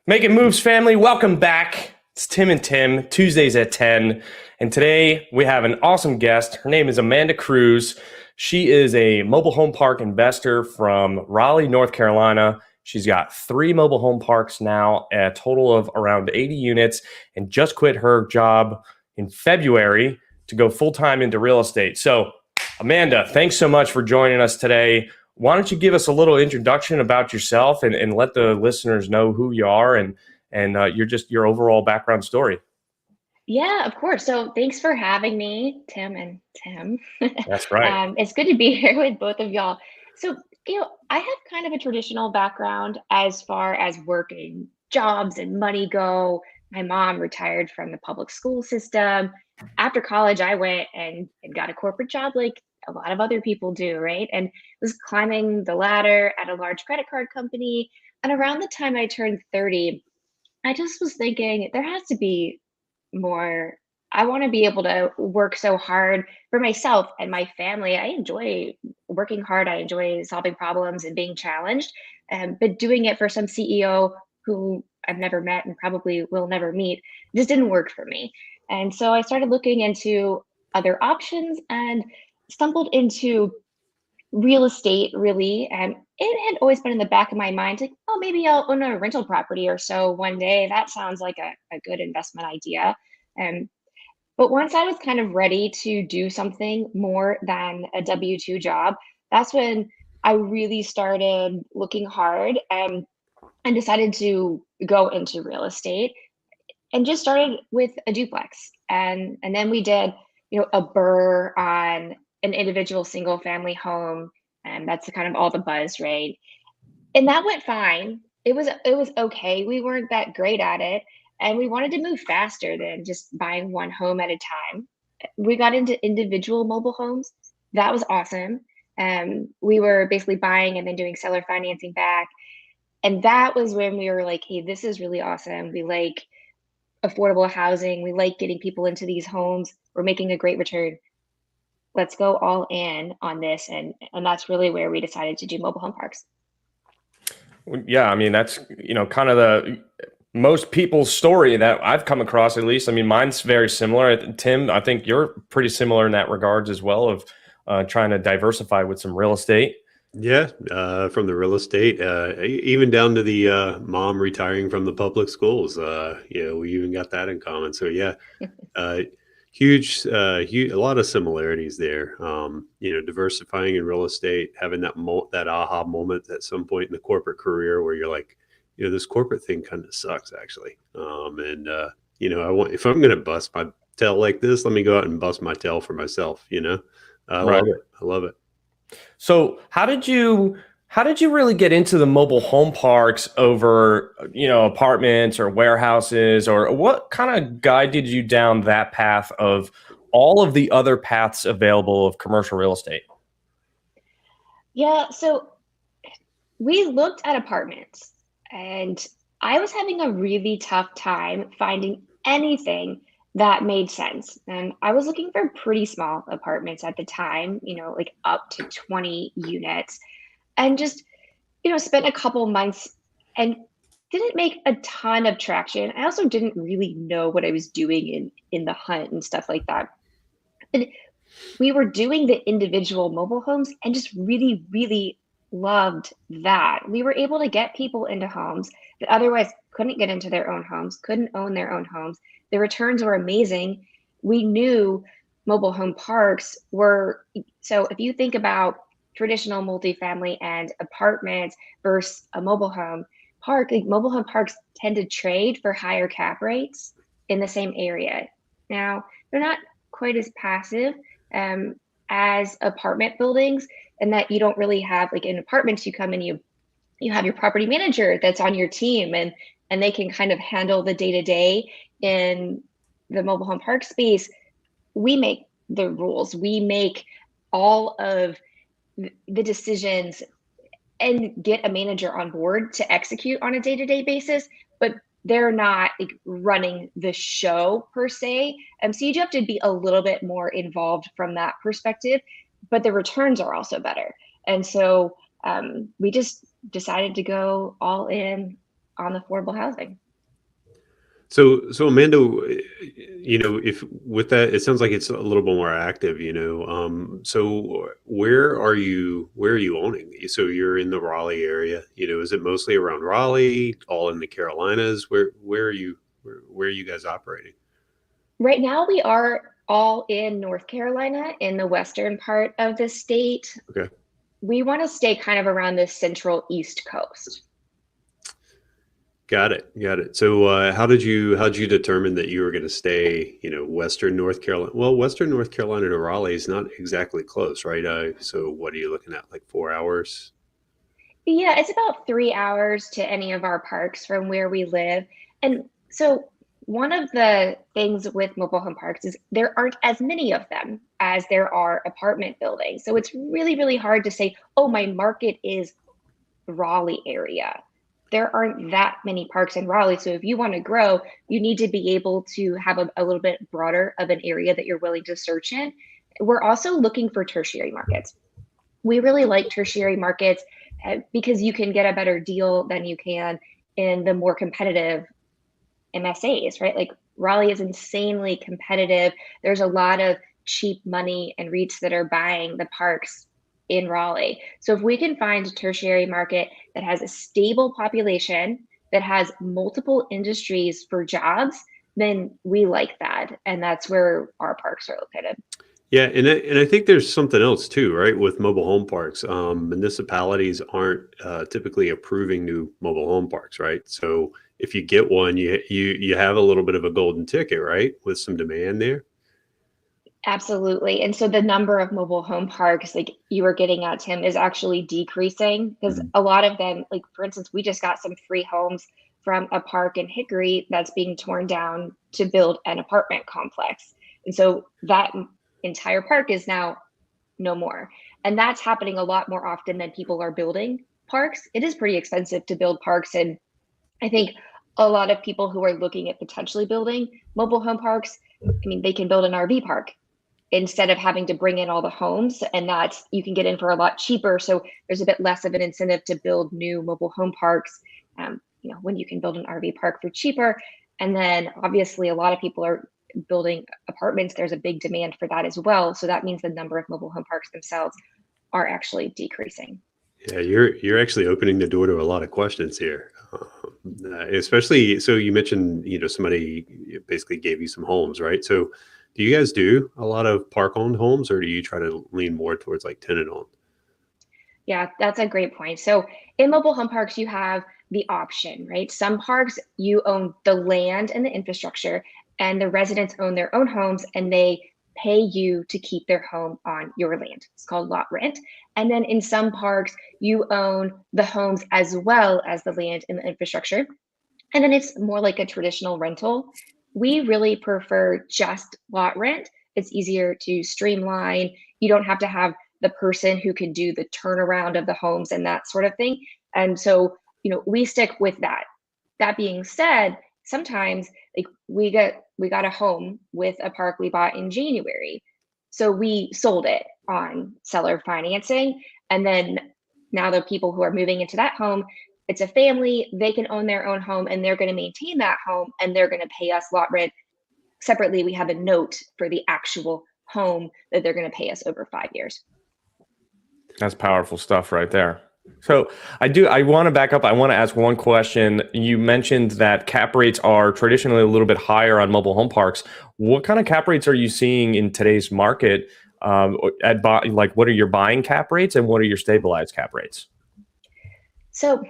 Making Moves family, welcome back. It's Tim and Tim, Tuesdays at 10. And today we have an awesome guest. Her name is Amanda Cruz. She is a mobile home park investor from Raleigh, North Carolina. She's got 3 mobile home parks now, a total of around 80 units, and just quit her job in February to go full-time into real estate. So, Amanda, thanks so much for joining us today. Why don't you give us a little introduction about yourself and let the listeners know who you are and your overall background story. Yeah, of course. So thanks for having me, Tim and Tim. That's right. It's good to be here with both of y'all. So, I have kind of a traditional background as far as working jobs and money go. My mom retired from the public school system. After college, I went and got a corporate job like a lot of other people do, right? And was climbing the ladder at a large credit card company. And around the time I turned 30, I just was thinking there has to be more. I want to be able to work so hard for myself and my family. I enjoy working hard. I enjoy solving problems and being challenged. But doing it for some CEO who I've never met and probably will never meet just didn't work for me. And so I started looking into other options and stumbled into real estate, really. And it had always been in the back of my mind, like, oh, maybe I'll own a rental property or so one day. That sounds like a good investment idea. Um, but once I was kind of ready to do something more than a W-2 job, that's when I really started looking hard and decided to go into real estate and just started with a duplex. And then we did, a burr on an individual single family home. And that's kind of all the buzz, right? And that went fine. It was okay. We weren't that great at it, and we wanted to move faster than just buying one home at a time. We got into individual mobile homes. That was awesome. We were basically buying and then doing seller financing back. And that was when we were like, hey, this is really awesome. We like affordable housing. We like getting people into these homes. We're making a great return. Let's go all in on this. And that's really where we decided to do mobile home parks. Yeah, I mean that's kind of the most people's story that I've come across, at least. I mean, mine's very similar. Tim, I think you're pretty similar in that regards as well, of trying to diversify with some real estate. Yeah, from the real estate, even down to the mom retiring from the public schools. We even got that in common. So yeah, uh, huge, a lot of similarities there. Diversifying in real estate, having that aha moment at some point in the corporate career where you're like, this corporate thing kind of sucks actually. I want if I'm going to bust my tail like this, let me go out and bust my tail for myself. I Right. love it. I love it. So how did you really get into the mobile home parks over, apartments or warehouses, or what kind of guided you down that path of all of the other paths available of commercial real estate? Yeah, so we looked at apartments, and I was having a really tough time finding anything that made sense. And I was looking for pretty small apartments at the time, like up to 20 units, and just, spent a couple months and didn't make a ton of traction. I also didn't really know what I was doing in the hunt and stuff like that. And we were doing the individual mobile homes and just really, really loved that. We were able to get people into homes that otherwise couldn't get into their own homes, couldn't own their own homes. The returns were amazing. We knew mobile home parks were, so if you think about traditional multifamily and apartments versus a mobile home park, like mobile home parks tend to trade for higher cap rates in the same area. Now, they're not quite as passive as apartment buildings, and that you don't really have, like, in apartments you come in, you have your property manager that's on your team, and they can kind of handle the day to day. In the mobile home park space, we make the rules, we make all of the decisions and get a manager on board to execute on a day-to-day basis, but they're not like running the show per se. So you do have to be a little bit more involved from that perspective, but the returns are also better. And so we just decided to go all in on the affordable housing. So Amanda, if with that, it sounds like it's a little bit more active, So where are you owning? So you're in the Raleigh area, is it mostly around Raleigh, all in the Carolinas? Where are you guys operating? Right now, we are all in North Carolina in the western part of the state. Okay. We want to stay kind of around the central East Coast. Got it. Got it. So, how did you determine that you were going to stay, Western North Carolina? Well, Western North Carolina to Raleigh is not exactly close, right? So what are you looking at, like 4 hours? Yeah, it's about 3 hours to any of our parks from where we live. And so, one of the things with mobile home parks is there aren't as many of them as there are apartment buildings. So, it's really, really hard to say, oh, my market is Raleigh area. There aren't that many parks in Raleigh. So, if you want to grow, you need to be able to have a little bit broader of an area that you're willing to search in. We're also looking for tertiary markets. We really like tertiary markets because you can get a better deal than you can in the more competitive MSAs, right? Like Raleigh is insanely competitive. There's a lot of cheap money and REITs that are buying the parks in Raleigh. So if we can find a tertiary market that has a stable population, that has multiple industries for jobs, then we like that. And that's where our parks are located. Yeah, and I think there's something else too, right? With mobile home parks, municipalities aren't typically approving new mobile home parks, right? So if you get one, you have a little bit of a golden ticket, right? With some demand there. Absolutely. And so the number of mobile home parks, like you were getting at, Tim, is actually decreasing because Mhm. a lot of them, like for instance, we just got some free homes from a park in Hickory that's being torn down to build an apartment complex. And so that entire park is now no more. And that's happening a lot more often than people are building parks. It is pretty expensive to build parks. And I think a lot of people who are looking at potentially building mobile home parks, I mean, they can build an RV park instead of having to bring in all the homes, and that's you can get in for a lot cheaper. So there's a bit less of an incentive to build new mobile home parks, when you can build an RV park for cheaper. And then obviously a lot of people are building apartments. There's a big demand for that as well. So that means the number of mobile home parks themselves are actually decreasing. Yeah, you're actually opening the door to a lot of questions here, especially so you mentioned somebody basically gave you some homes, right? So do you guys do a lot of park owned homes, or do you try to lean more towards like tenant owned? Yeah, that's a great point. So in mobile home parks, you have the option, right? Some parks, you own the land and the infrastructure, and the residents own their own homes and they pay you to keep their home on your land. It's called lot rent. And then in some parks, you own the homes as well as the land and the infrastructure. And then it's more like a traditional rental. We really prefer just lot rent. It's easier to streamline. You don't have to have the person who can do the turnaround of the homes and that sort of thing. And so, we stick with that. That being said, sometimes like we got a home with a park we bought in January. So we sold it on seller financing. And then now the people who are moving into that home, it's a family, they can own their own home and they're going to maintain that home and they're going to pay us lot rent. Separately, we have a note for the actual home that they're going to pay us over 5 years. That's powerful stuff right there. So I want to back up. I want to ask one question. You mentioned that cap rates are traditionally a little bit higher on mobile home parks. What kind of cap rates are you seeing in today's market? Like, what are your buying cap rates and what are your stabilized cap rates? So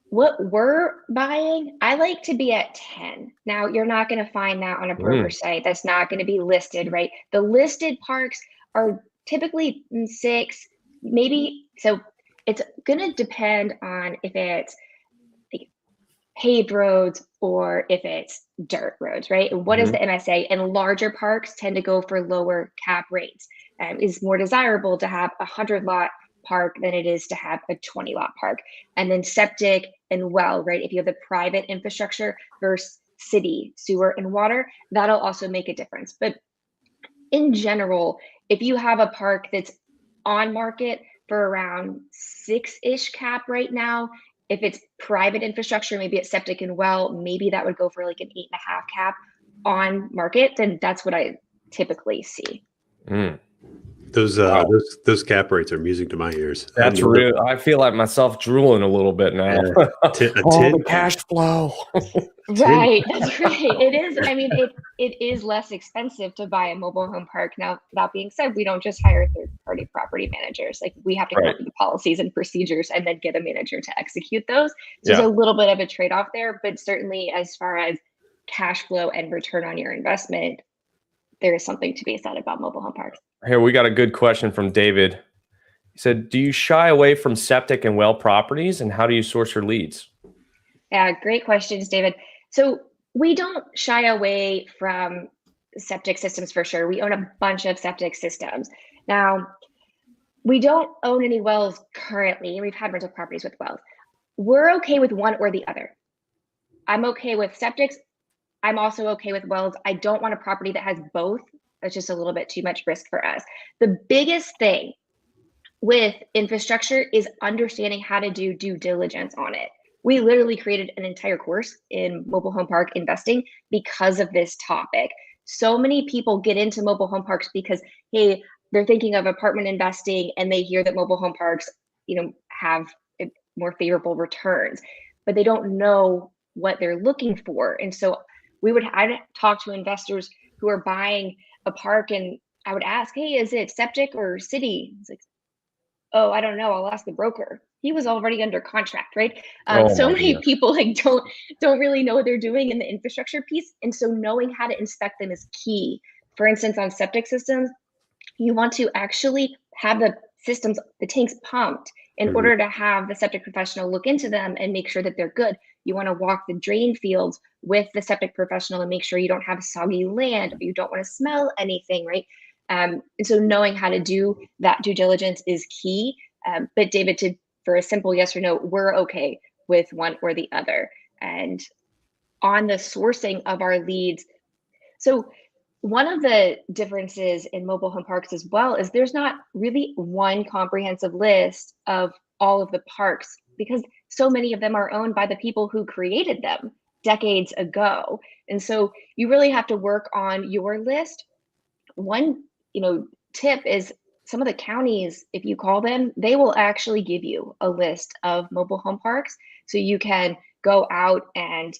what we're buying, I like to be at 10. Now, you're not going to find that on a broker Mm, site. That's not going to be listed, right? The listed parks are typically 6, maybe. So it's going to depend on if it's like paved roads or if it's dirt roads, right? And what is mhm. the MSA? And larger parks tend to go for lower cap rates. It's more desirable to have a 100 lot park than it is to have a 20 lot park. And then septic and well, right? If you have the private infrastructure versus city sewer and water, that'll also make a difference. But in general, if you have a park that's on market for around 6-ish cap right now, If it's private infrastructure, maybe it's septic and well, maybe that would go for like an 8.5 cap on market. Then that's what I typically see. Mm. Those Wow. those cap rates are music to my ears. That's real. I feel like myself drooling a little bit now. Yeah. Oh, the cash flow. Right, that's right. It is. I mean, it is less expensive to buy a mobile home park. Now, that being said, we don't just hire third-party property managers. Like we have to come Right. up with the policies and procedures and then get a manager to execute those. So Yeah. there's a little bit of a trade-off there, but certainly as far as cash flow and return on your investment, there is something to be said about mobile home parks. Here, we got a good question from David. He said, do you shy away from septic and well properties, and how do you source your leads? Yeah, great questions, David. So we don't shy away from septic systems for sure. We own a bunch of septic systems. Now, we don't own any wells currently. We've had rental properties with wells. We're okay with one or the other. I'm okay with septics. I'm also okay with wells. I don't want a property that has both. That's just a little bit too much risk for us. The biggest thing with infrastructure is understanding how to do due diligence on it. We literally created an entire course in mobile home park investing because of this topic. So many people get into mobile home parks because, hey, they're thinking of apartment investing and they hear that mobile home parks, have more favorable returns, but they don't know what they're looking for. And so I'd talk to investors who are buying a park and I would ask, hey, is it septic or city? It's like, oh, I don't know. I'll ask the broker. He was already under contract, right? Oh So my many goodness. people don't really know what they're doing in the infrastructure piece, and so knowing how to inspect them is key. For instance, on septic systems, you want to actually have the tanks pumped in Mhm. order to have the septic professional look into them and make sure that they're good. You want to walk the drain fields with the septic professional and make sure you don't have soggy land, or you don't want to smell anything, right? And so knowing how to do that due diligence is key. But David, for a simple yes or no, we're okay with one or the other. And on the sourcing of our leads, so one of the differences in mobile home parks as well is there's not really one comprehensive list of all of the parks because so many of them are owned by the people who created them decades ago. And so you really have to work on your list. One, tip is some of the counties, if you call them, they will actually give you a list of mobile home parks so you can go out and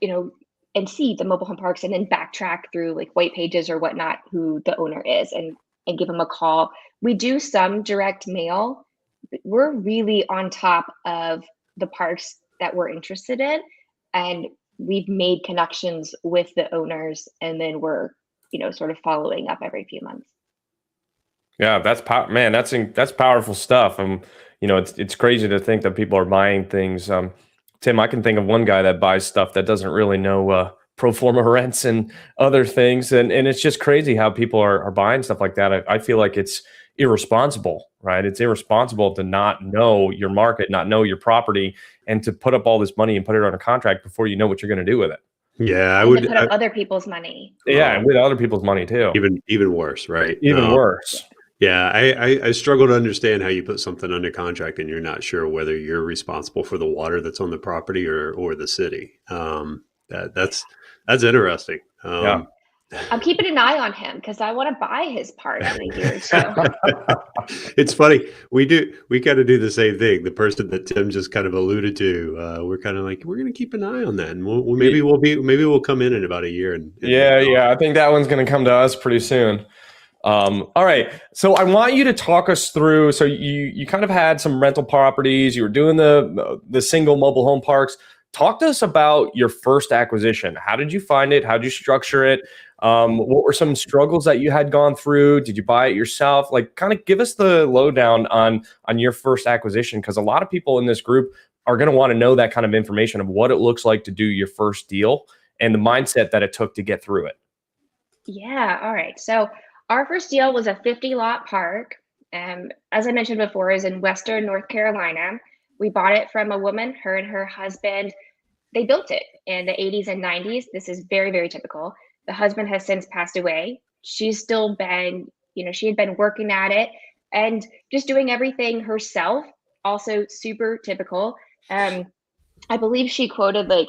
you know, and see the mobile home parks and then backtrack through like white pages or whatnot who the owner is and give them a call. We do some direct mail. We're really on top of the parks that we're interested in, and we've made connections with the owners, and then we're sort of following up every few months. Yeah, man, that's powerful stuff. It's crazy to think that people are buying things. Tim, I can think of one guy that buys stuff that doesn't really know pro forma rents and other things, and it's just crazy how people are buying stuff like that. I feel like it's irresponsible, right? It's irresponsible to not know your market, not know your property, and to put up all this money and put it on a contract before you know what you're going to do with it. Yeah, I And to would. put up other people's money. Yeah, and with other people's money too. Even worse, right? Even worse. Yeah, I struggle to understand how you put something under contract and you're not sure whether you're responsible for the water that's on the property or the city. That's interesting. Yeah. I'm keeping an eye on him because I want to buy his part in a year or two. It's funny. We kind of do the same thing. The person that Tim just kind of alluded to, we're kind of like, we're going to keep an eye on that, and maybe we'll come in about a year and I think that one's going to come to us pretty soon. All right. So I want you to talk us through. So you kind of had some rental properties. You were doing the single mobile home parks. Talk to us about your first acquisition. How did you find it? How did you structure it? What were some struggles that you had gone through? Did you buy it yourself? Like, kind of give us the lowdown on your first acquisition, because a lot of people in this group are going to want to know that kind of information of what it looks like to do your first deal and the mindset that it took to get through it. Yeah. All right. So our first deal was a 50-lot park. As I mentioned before, is in Western North Carolina. We bought it from a woman, her and her husband. They built it in the 80s and 90s. This is very, very typical. The husband has since passed away. She's still been, she had been working at it and just doing everything herself. Also super typical. I believe she quoted like,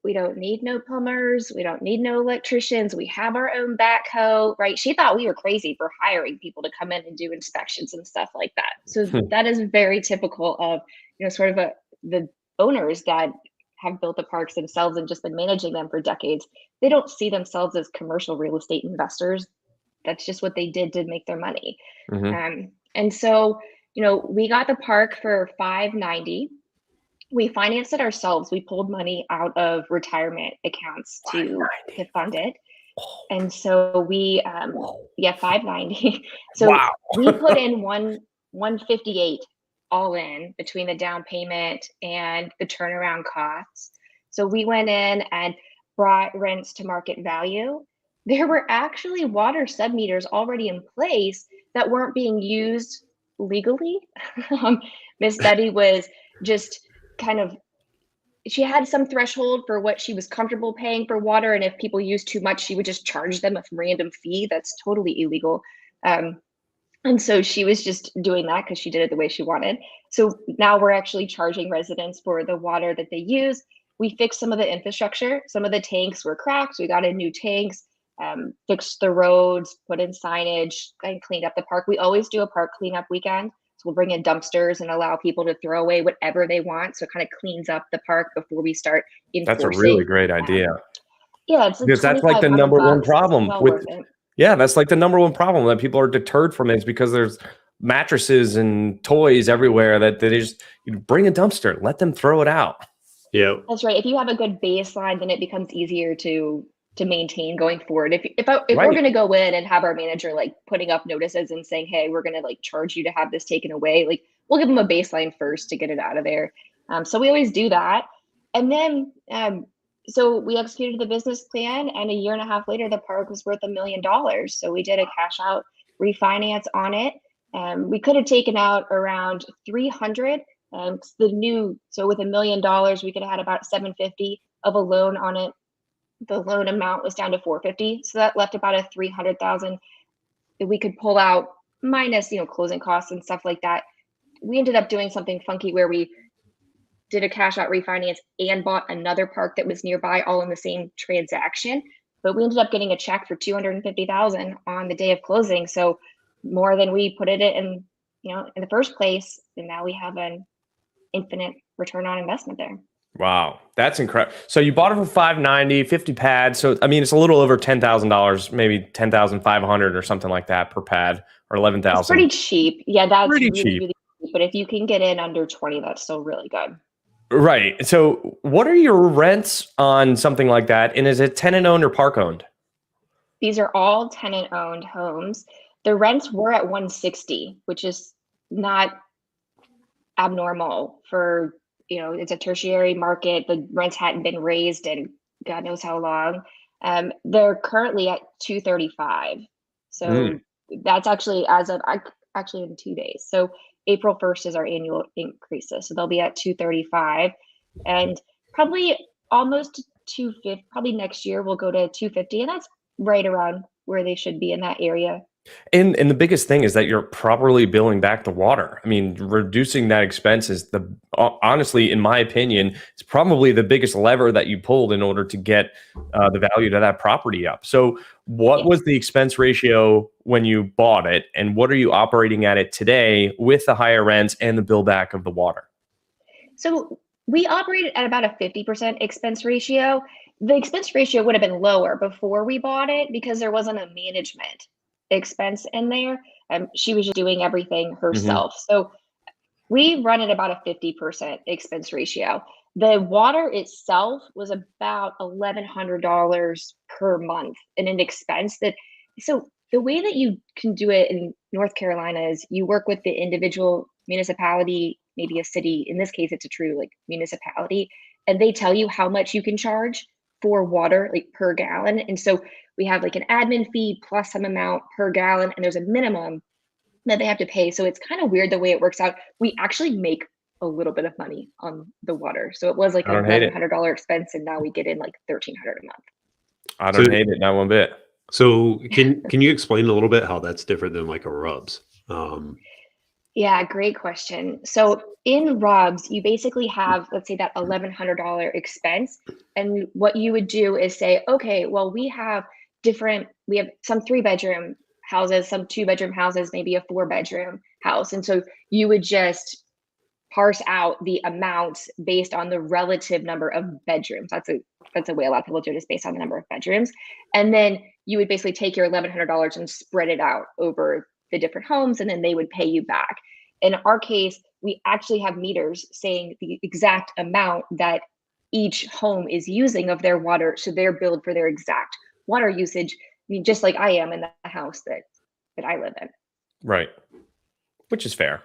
we don't need no plumbers, we don't need no electricians, we have our own backhoe, right? She thought we were crazy for hiring people to come in and do inspections and stuff like that. So that is very typical of, sort of the owners that have built the parks themselves and just been managing them for decades. They don't see themselves as commercial real estate investors. That's just what they did to make their money. And so, we got the park for $590. We financed it ourselves. We pulled money out of retirement accounts to fund it. And so we, $590. So Wow. we put in 158 all in between the down payment and the turnaround costs. So we went in and brought rents to market value. There were actually water sub-meters already in place that weren't being used legally. Miss Betty was just she had some threshold for what she was comfortable paying for water, and if people used too much, she would just charge them a random fee. That's totally illegal. And so she was just doing that because she did it the way she wanted. So now we're actually charging residents for the water that they use. We fixed some of the infrastructure. Some of the tanks were cracked. So we got in new tanks, fixed the roads, put in signage, and cleaned up the park. We always do a park cleanup weekend. So we'll bring in dumpsters and allow people to throw away whatever they want. So it kind of cleans up the park before we start enforcing. That's a really great idea. Yeah, it's like because that's like the number one problem with. Yeah, that's like the number one problem that people are deterred from it is because there's mattresses and toys everywhere that they just bring a dumpster, let them throw it out. Yeah, that's right. If you have a good baseline, then it becomes easier to maintain going forward. If we're going to go in and have our manager like putting up notices and saying, hey, we're going to like charge you to have this taken away, like we'll give them a baseline first to get it out of there. So we always do that. And then so we executed the business plan, and a year and a half later, the park was worth $1 million. So we did a cash out refinance on it. We could have taken out around 300. So with $1 million, we could have had about 750 of a loan on it. The loan amount was down to 450. So that left about a 300,000 that we could pull out minus, closing costs and stuff like that. We ended up doing something funky where we did a cash out refinance and bought another park that was nearby, all in the same transaction. But we ended up getting a check for $250,000 on the day of closing. So more than we put it in, in the first place. And now we have an infinite return on investment there. Wow, that's incredible. So you bought it for $590, 50 pads. So I mean, it's a little over $10,000, maybe $10,500 or something like that per pad, or $11,000. It's pretty cheap. Yeah, that's pretty really, cheap. really cheap. But if you can get in under 20, that's still really good. Right. So what are your rents on something like that? And is it tenant owned or park owned? These are all tenant owned homes. The rents were at $160, which is not abnormal for, it's a tertiary market. The rents hadn't been raised in God knows how long. They're currently at $235. So that's actually actually in 2 days. So April 1st is our annual increases. So they'll be at $235, and probably almost $250. Probably next year we'll go to $250, and that's right around where they should be in that area. And the biggest thing is that you're properly billing back the water. I mean, reducing that expense is honestly, in my opinion, it's probably the biggest lever that you pulled in order to get the value to that property up. So what was the expense ratio when you bought it, and what are you operating at it today with the higher rents and the bill back of the water? So we operated at about a 50% expense ratio. The expense ratio would have been lower before we bought it because there wasn't a management expense in there. She was just doing everything herself. So we run at about a 50% expense ratio. The water itself was about $1,100 per month in an expense so the way that you can do it in North Carolina is you work with the individual municipality, maybe a city. In this case, it's a true municipality, and they tell you how much you can charge for water per gallon. And so we have an admin fee plus some amount per gallon, and there's a minimum that they have to pay. So it's kind of weird the way it works out. We actually make a little bit of money on the water. So it was a $1,100 expense, and now we get in $1,300 a month. I don't hate it, not one bit. So can you explain a little bit how that's different than a RUBS? Yeah, great question. So in RUBS, you basically have, let's say, that $1,100 expense. And what you would do is say, okay, well, we have some 3-bedroom houses, some 2-bedroom houses, maybe a 4-bedroom house. And so you would just parse out the amounts based on the relative number of bedrooms. That's a way a lot of people do it, is based on the number of bedrooms. And then you would basically take your $1,100 and spread it out over the different homes, and then they would pay you back. In our case, we actually have meters saying the exact amount that each home is using of their water, so they're billed for their exact water usage. I mean, just like I am in the house that I live in. Right. Which is fair.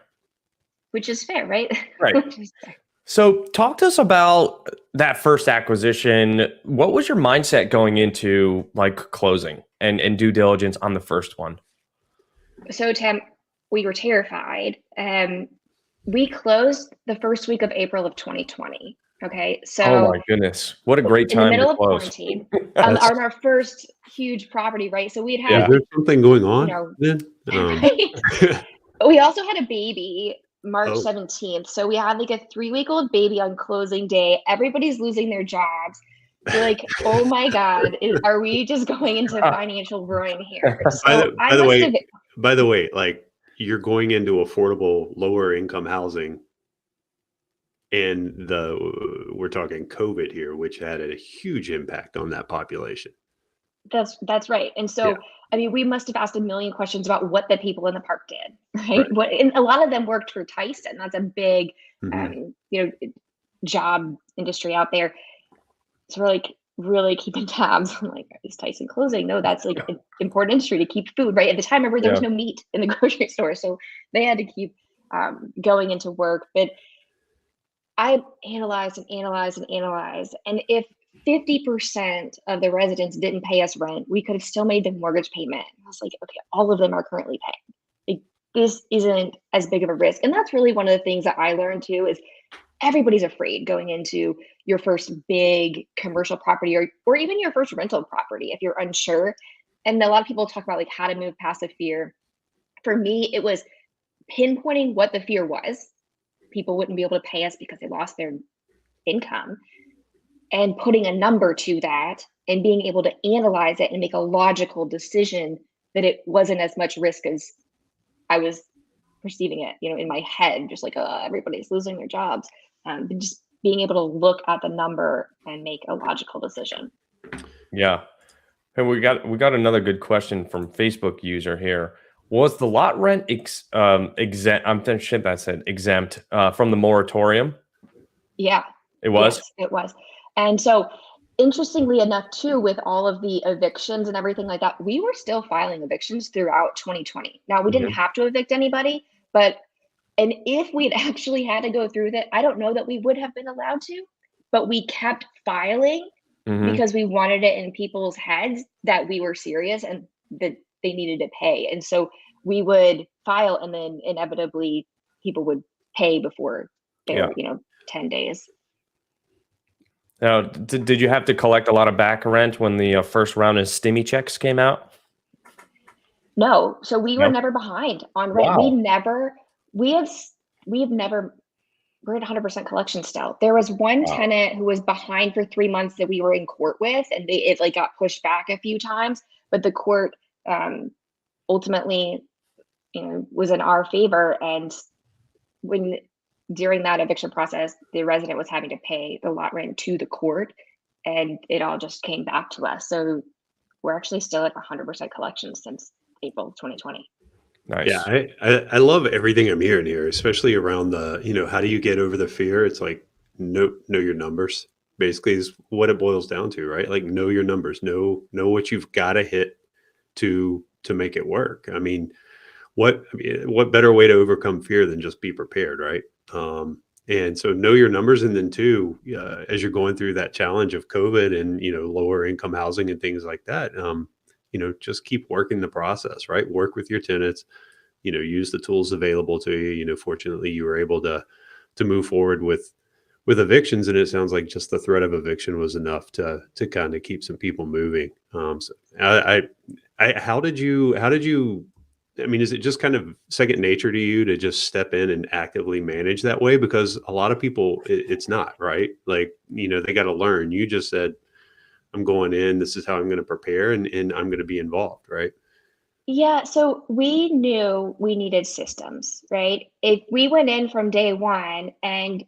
Which is fair, right? Right. Which is fair. So talk to us about that first acquisition. What was your mindset going into like closing and due diligence on the first one? So Tim, we were terrified. We closed the first week of April of 2020. Okay, so oh my goodness, what a great time in the middle to of close. quarantine, on our first huge property, right? So we'd had, Is there something going on then? right? We also had a baby March Oh. 17th. So we had like a 3-week-old baby on closing day. Everybody's losing their jobs. We're like, oh my God, are we just going into financial ruin here? So by the way, like you're going into affordable lower income housing, and we're talking COVID here, which had a huge impact on that population. That's right. And so, Yeah. I mean, we must have asked a million questions about what the people in the park did, right? And a lot of them worked for Tyson. That's a big, job industry out there. So we're like really keeping tabs. I'm like, is Tyson closing? No, that's like an important industry to keep food, right? At the time, remember, there was no meat in the grocery store, so they had to keep going into work. But I analyzed and analyzed and analyzed, and if 50% of the residents didn't pay us rent, we could have still made the mortgage payment. I was like, okay, all of them are currently paying. Like, this isn't as big of a risk. And that's really one of the things that I learned too, is everybody's afraid going into your first big commercial property or even your first rental property if you're unsure. And a lot of people talk about like how to move past the fear. For me, it was pinpointing what the fear was. People wouldn't be able to pay us because they lost their income, and putting a number to that and being able to analyze it and make a logical decision that it wasn't as much risk as I was perceiving it, in my head, just like, everybody's losing their jobs. But just being able to look at the number and make a logical decision. Yeah. And we got another good question from Facebook user here. Was the lot rent exempt? Exempt from the moratorium? Yeah, it was. Yes, it was. And so, interestingly enough, too, with all of the evictions and everything like that, we were still filing evictions throughout 2020. Now, we didn't have to evict anybody, and if we'd actually had to go through that, I don't know that we would have been allowed to, but we kept filing because we wanted it in people's heads that we were serious and that they needed to pay. And so we would file, and then inevitably people would pay before their 10 days. Now, did you have to collect a lot of back rent when the first round of stimmy checks came out? No. So we were never behind on rent. Wow. We're at 100% collection still. There was one tenant who was behind for 3 months that we were in court with, and it like got pushed back a few times, but the court ultimately, was in our favor. And during that eviction process, the resident was having to pay the lot rent to the court, and it all just came back to us. So we're actually still at 100% collection since April 2020. Nice. Yeah, I love everything I'm hearing here, especially around the, how do you get over the fear? It's like know your numbers, basically, is what it boils down to, right? Like know your numbers, know what you've got to hit to make it work. I mean, what better way to overcome fear than just be prepared, right? And so know your numbers, and then too, as you're going through that challenge of COVID and lower income housing and things like that, just keep working the process, right? Work with your tenants, use the tools available to you. Fortunately, you were able to move forward with evictions, and it sounds like just the threat of eviction was enough to kind of keep some people moving. So how did you I mean, is it just kind of second nature to you to just step in and actively manage that way? Because a lot of people, it's not, right? Like, they got to learn. You just said, I'm going in, this is how I'm going to prepare, and I'm going to be involved, right? Yeah, so we knew we needed systems, right? If we went in from day one and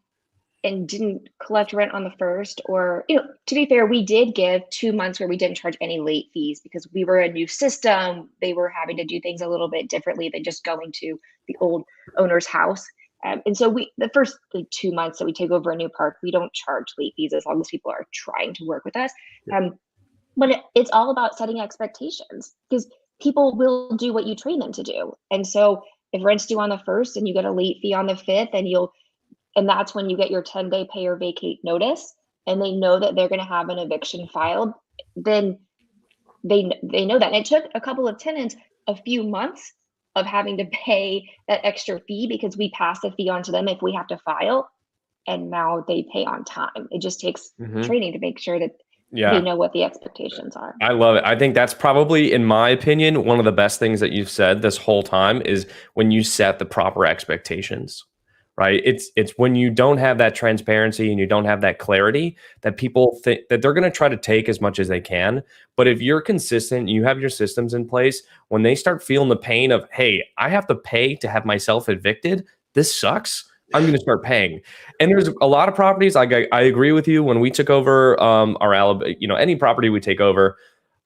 didn't collect rent on the first, or, to be fair, we did give 2 months where we didn't charge any late fees because we were a new system. They were having to do things a little bit differently than just going to the old owner's house. And so the first 2 months that we take over a new park, we don't charge late fees as long as people are trying to work with us. But it's all about setting expectations because people will do what you train them to do. And so if rent's due on the first and you get a late fee on the fifth, and that's when you get your 10-day pay or vacate notice, and they know that they're going to have an eviction filed, then they know that. And it took a couple of tenants a few months of having to pay that extra fee because we pass the fee on to them if we have to file, and now they pay on time. It just takes training to make sure that they know what the expectations are. I love it. I think that's probably, in my opinion, one of the best things that you've said this whole time is when you set the proper expectations. Right. It's when you don't have that transparency and you don't have that clarity that people think that they're going to try to take as much as they can. But if you're consistent, you have your systems in place, when they start feeling the pain of, hey, I have to pay to have myself evicted. This sucks. I'm going to start paying. And there's a lot of properties. I agree with you. When we took over our Alabama, any property we take over,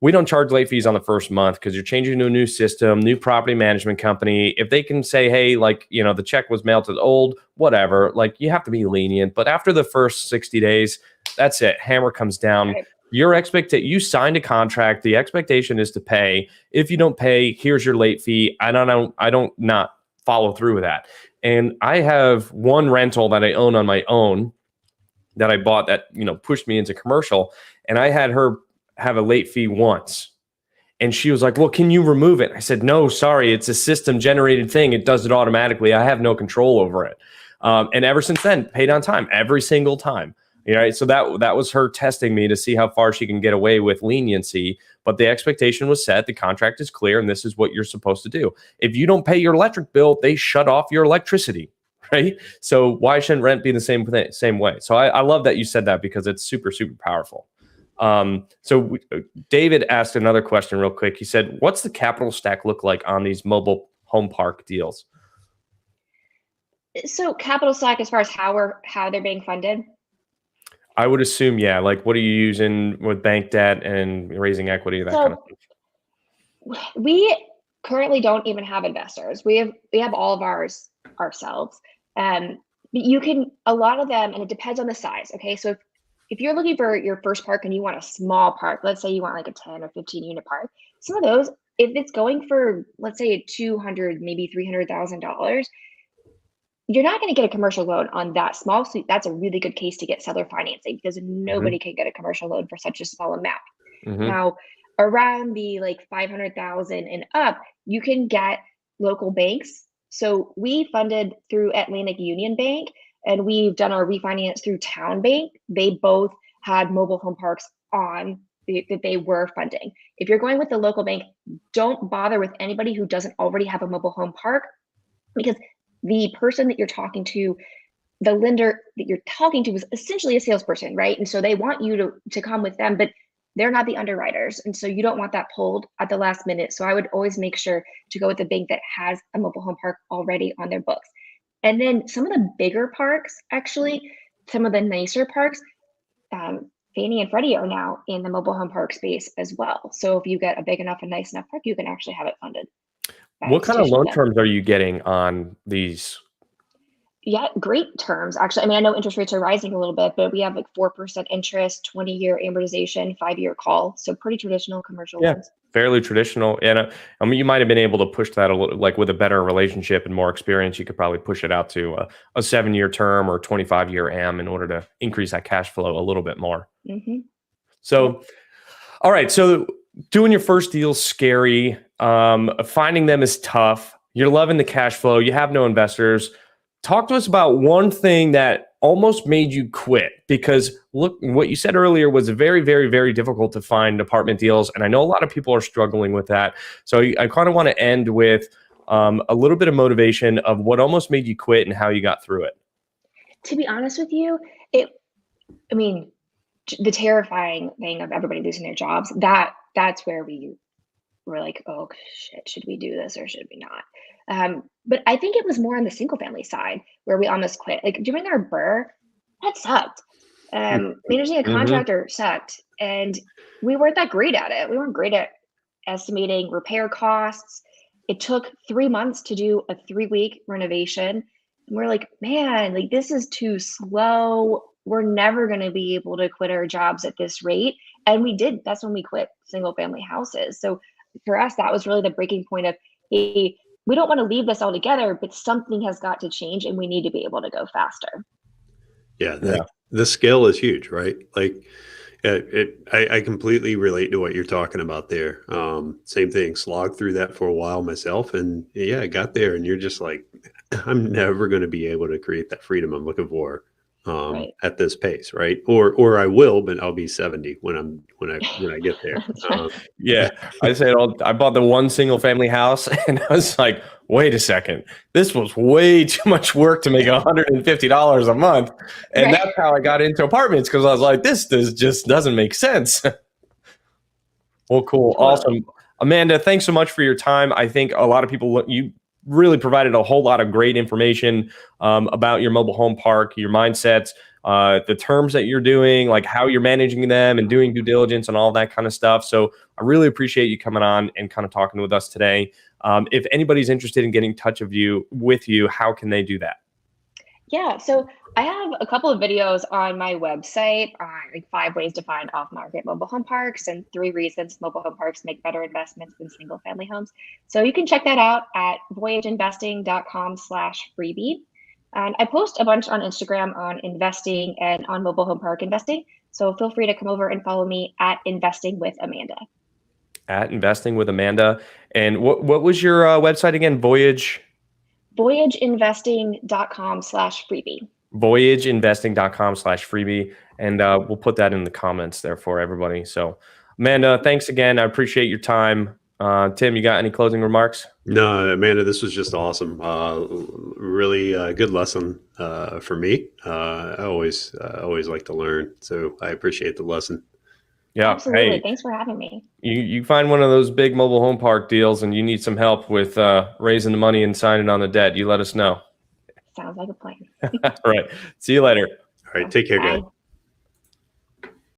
we don't charge late fees on the first month because you're changing to a new system, new property management company. If they can say, hey, the check was mailed to the old, whatever, you have to be lenient. But after the first 60 days, that's it. Hammer comes down. Right. You signed a contract. The expectation is to pay. If you don't pay, here's your late fee. I don't not follow through with that. And I have one rental that I own on my own that I bought that, pushed me into commercial. And I had her have a late fee once. And she was like, well, can you remove it? I said, no, sorry. It's a system generated thing. It does it automatically. I have no control over it. And ever since then, paid on time every single time. Right. So that was her testing me to see how far she can get away with leniency. But the expectation was set. The contract is clear. And this is what you're supposed to do. If you don't pay your electric bill, they shut off your electricity. Right. So why shouldn't rent be the same way? So I love that you said that because it's super, super powerful. So David asked another question real quick. He said, what's the capital stack look like on these mobile home park deals? So capital stack as far as how they're being funded? I would assume, yeah. What are you using with bank debt and raising equity, that kind of thing? We currently don't even have investors. We have all of ours ourselves. You can, a lot of them, and it depends on the size. Okay. So if you're looking for your first park and you want a small park, let's say you want a 10 or 15 unit park, some of those, if it's going for, let's say $200,000, maybe $300,000, you're not going to get a commercial loan on that small. So that's a really good case to get seller financing because nobody can get a commercial loan for such a small amount. Now, around the 500,000 and up, you can get local banks. So we funded through Atlantic Union Bank, and we've done our refinance through Town Bank. They both had mobile home parks that they were funding. If you're going with the local bank, don't bother with anybody who doesn't already have a mobile home park, because the person that you're talking to, the lender that you're talking to, is essentially a salesperson, right? And so they want you to come with them, but they're not the underwriters. And so you don't want that pulled at the last minute. So I would always make sure to go with a bank that has a mobile home park already on their books. And then some of the bigger parks, actually, some of the nicer parks, Fannie and Freddie are now in the mobile home park space as well. So if you get a big enough and nice enough park, you can actually have it funded. What kind of loan terms are you getting on these? Yeah, great terms. Actually, I mean, I know interest rates are rising a little bit, but we have 4% interest, 20-year amortization, 5-year call. So pretty traditional commercial loans. Fairly traditional. And I mean, you might have been able to push that a little, with a better relationship and more experience. You could probably push it out to a 7-year term or 25-year AM in order to increase that cash flow a little bit more. So, all right. So doing your first deal is scary. Finding them is tough. You're loving the cash flow. You have no investors. Talk to us about one thing that almost made you quit, because look, what you said earlier was very, very, very difficult to find apartment deals. And I know a lot of people are struggling with that. So I kind of want to end with, a little bit of motivation of what almost made you quit and how you got through it. To be honest with you, I mean, the terrifying thing of everybody losing their jobs, that's where we were like, oh shit, should we do this or should we not? But I think it was more on the single family side where we almost quit. Like doing our BRRRR, that sucked. Managing a contractor sucked, and we weren't that great at it. We weren't great at estimating repair costs. It took 3 months to do a 3-week renovation. And we're like, man, like this is too slow. We're never going to be able to quit our jobs at this rate. And we did. That's when we quit single family houses. So for us, that was really the breaking point of, hey, we don't want to leave this altogether, but something has got to change and we need to be able to go faster. Yeah, the scale is huge, right? Like I completely relate to what you're talking about there. Same thing, slogged through that for a while myself. And yeah, I got there and you're just like, I'm never going to be able to create that freedom I'm looking for Right. at this pace, right? Or I will, but I'll be 70 when I get there. Yeah, I said I bought the one single family house, and I was like, wait a second, this was way too much work to make $150 a month, and Right. that's how I got into apartments because I was like, this just doesn't make sense. Well, cool, awesome, Amanda. Thanks so much for your time. I think a lot of people you really provided a whole lot of great information about your mobile home park, your mindsets, the terms that you're doing, like how you're managing them and doing due diligence and all that kind of stuff. So I really appreciate you coming on and kind of talking with us today. If anybody's interested in getting in touch with you, how can they do that? Yeah, so I have a couple of videos on my website on like 5 ways to find off-market mobile home parks and 3 reasons mobile home parks make better investments than single-family homes. So you can check that out at voyageinvesting.com/freebie. And I post a bunch on Instagram on investing and on mobile home park investing. So feel free to come over and follow me at Investing with Amanda. At Investing with Amanda. And what was your website again? Voyageinvesting.com/freebie. Voyageinvesting.com/freebie. And we'll put that in the comments there for everybody. So, Amanda, thanks again. I appreciate your time. Tim, you got any closing remarks? No, Amanda, this was just awesome. Really good lesson for me. I always like to learn, so I appreciate the lesson. Yeah. Absolutely. Hey, Thanks for having me. you find one of those big mobile home park deals and you need some help with raising the money and signing on the debt, you let us know. Sounds like a plan. All right. See you later. All right, take care, Bye. guys.